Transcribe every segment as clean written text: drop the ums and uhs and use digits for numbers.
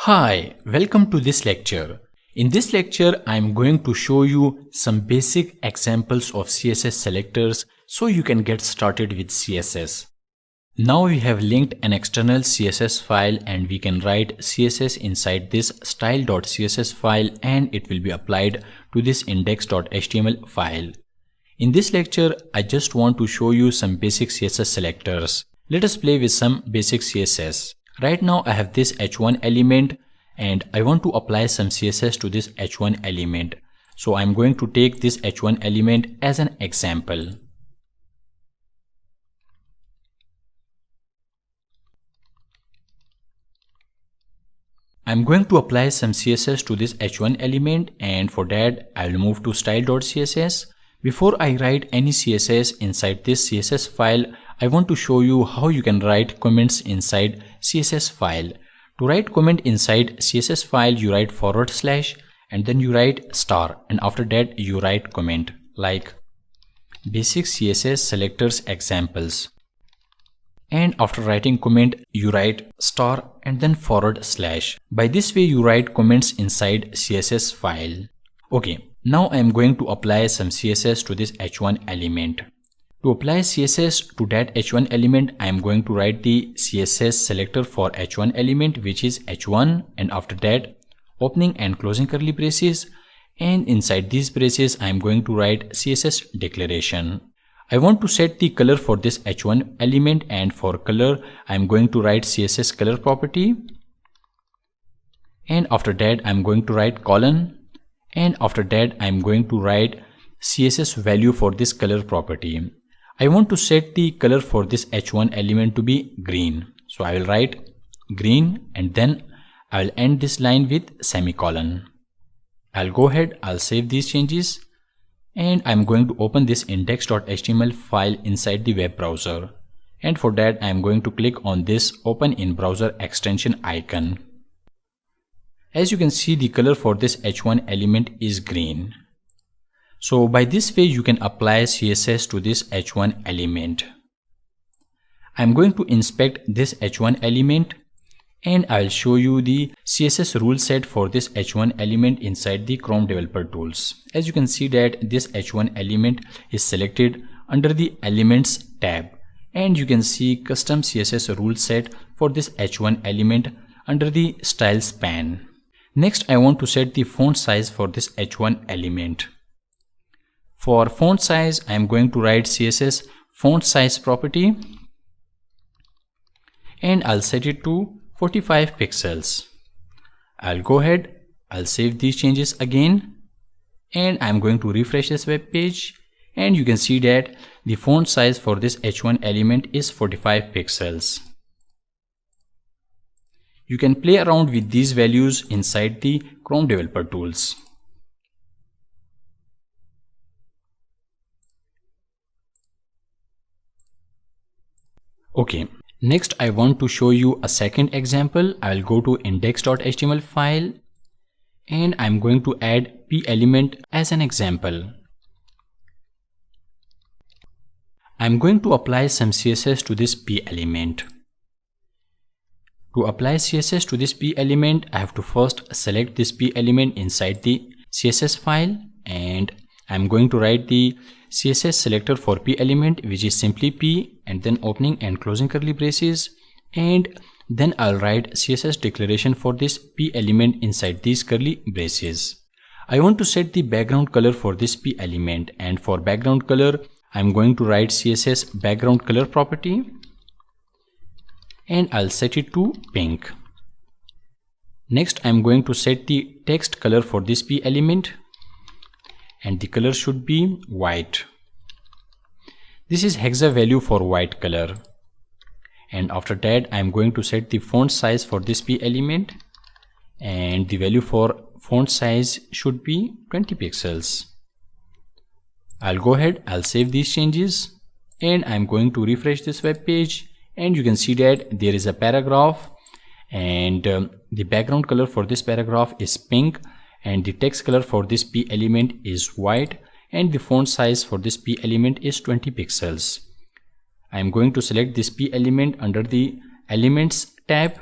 Hi, welcome to this lecture. In this lecture, I am going to show you some basic examples of CSS selectors so you can get started with CSS. Now we have linked an external CSS file and we can write CSS inside this style.css file and it will be applied to this index.html file. In this lecture, I just want to show you some basic CSS selectors. Let us play with some basic CSS. Right now I have this h1 element and I want to apply some CSS to this h1 element. So I'm going to take this h1 element as an example. I'm going to apply some CSS to this h1 element, and for that I'll move to style.css. Before I write any CSS inside this CSS file, I want to show you how you can write comments inside CSS file. To write comment inside CSS file, you write / and then you write star, and after that you write comment like basic CSS selectors examples. And after writing comment, you write star and then /. By this way you write comments inside CSS file. Okay, now I am going to apply some CSS to this h1 element. To apply CSS to that h1 element, I am going to write the CSS selector for h1 element, which is h1, and after that opening and closing curly braces, and inside these braces I am going to write CSS declaration. I want to set the color for this h1 element, and for color I am going to write CSS color property, and after that I am going to write colon, and after that I am going to write CSS value for this color property. I want to set the color for this h1 element to be green. So I will write green and then I will end this line with semicolon. I'll go ahead, I'll save these changes, and I'm going to open this index.html file inside the web browser. And for that I'm going to click on this open in browser extension icon. As you can see, the color for this h1 element is green. So by this way you can apply CSS to this h1 element. I'm going to inspect this h1 element and I'll show you the CSS rule set for this h1 element inside the Chrome Developer Tools. As you can see that this h1 element is selected under the Elements tab, and you can see custom CSS rule set for this h1 element under the Styles pane. Next I want to set the font size for this h1 element. For font size, I am going to write CSS font size property and I'll set it to 45 pixels. I'll go ahead, I'll save these changes again, and I'm going to refresh this web page, and you can see that the font size for this h1 element is 45 pixels. You can play around with these values inside the Chrome Developer Tools. Okay, next I want to show you a second example. I'll go to index.html file and I'm going to add p element as an example. I'm going to apply some CSS to this p element. To apply CSS to this p element, I have to first select this p element inside the CSS file, and I'm going to write the CSS selector for p element, which is simply p and then opening and closing curly braces, and then I'll write CSS declaration for this p element inside these curly braces. I want to set the background color for this p element, and for background color I'm going to write CSS background color property and I'll set it to pink. Next I'm going to set the text color for this p element, and the color should be white. This is hexa value for white color. And after that I am going to set the font size for this p element, and the value for font size should be 20 pixels. I'll go ahead, I'll save these changes, and I'm going to refresh this web page, and you can see that there is a paragraph, and the background color for this paragraph is pink, and the text color for this p element is white, and the font size for this p element is 20 pixels. I am going to select this p element under the Elements tab,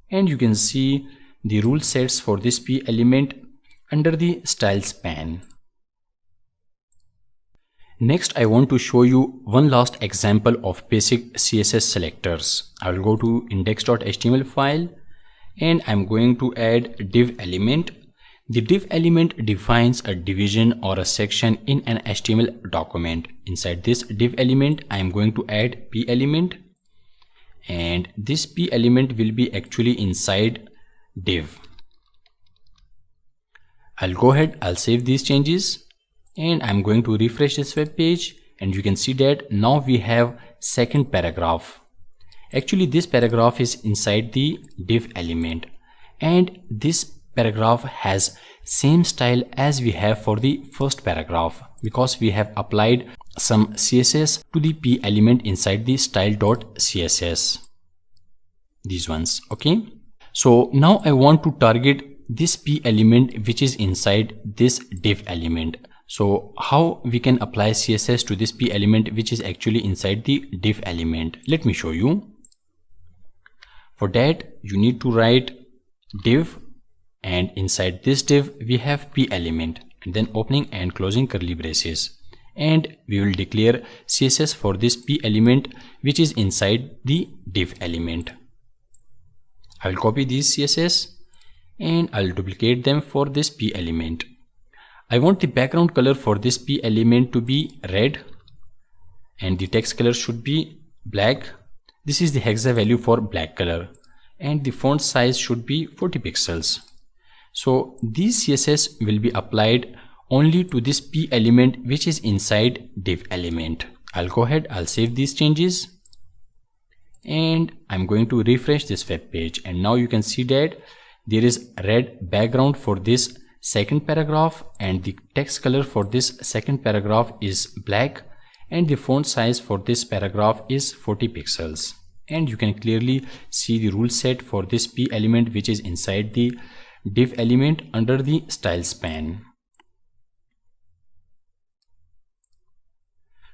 and you can see the rule sets for this p element under the styles pane. Next, I want to show you one last example of basic CSS selectors. I will go to index.html file and I'm going to add div element. The div element defines a division or a section in an HTML document. Inside this div element, I am going to add p element, and this p element will be actually inside div. I'll go ahead, I'll save these changes, and I'm going to refresh this web page, and you can see that now we have second paragraph. Actually, this paragraph is inside the div element, and this paragraph has same style as we have for the first paragraph because we have applied some CSS to the p element inside the style.css. These ones, okay? So now I want to target this p element which is inside this div element. So how we can apply CSS to this p element which is actually inside the div element? Let me show you. For that, you need to write div, and inside this div we have p element, and then opening and closing curly braces, and we will declare CSS for this p element which is inside the div element. I will copy these CSS and I will duplicate them for this p element. I want the background color for this p element to be red and the text color should be black. This is the hexa value for black color, and the font size should be 40 pixels. So these CSS will be applied only to this p element which is inside div element. I'll go ahead, I'll save these changes, and I'm going to refresh this web page, and now you can see that there is red background for this second paragraph, and the text color for this second paragraph is black, and the font size for this paragraph is 40 pixels. And you can clearly see the rule set for this p element which is inside the div element under the styles pane.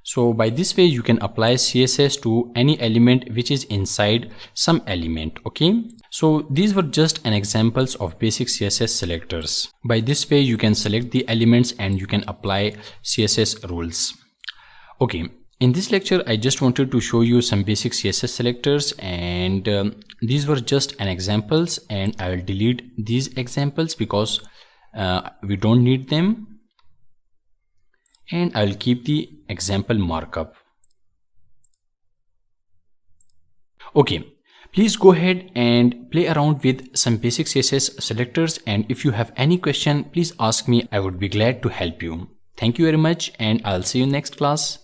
So by this way you can apply CSS to any element which is inside some element, okay? So these were just an examples of basic CSS selectors. By this way you can select the elements and you can apply CSS rules. Okay, in this lecture I just wanted to show you some basic CSS selectors, and these were just an examples, and I will delete these examples because we don't need them, and I will keep the example markup. Okay, please go ahead and play around with some basic CSS selectors, and if you have any question, please ask me. I would be glad to help you. Thank you very much, and I'll see you next class.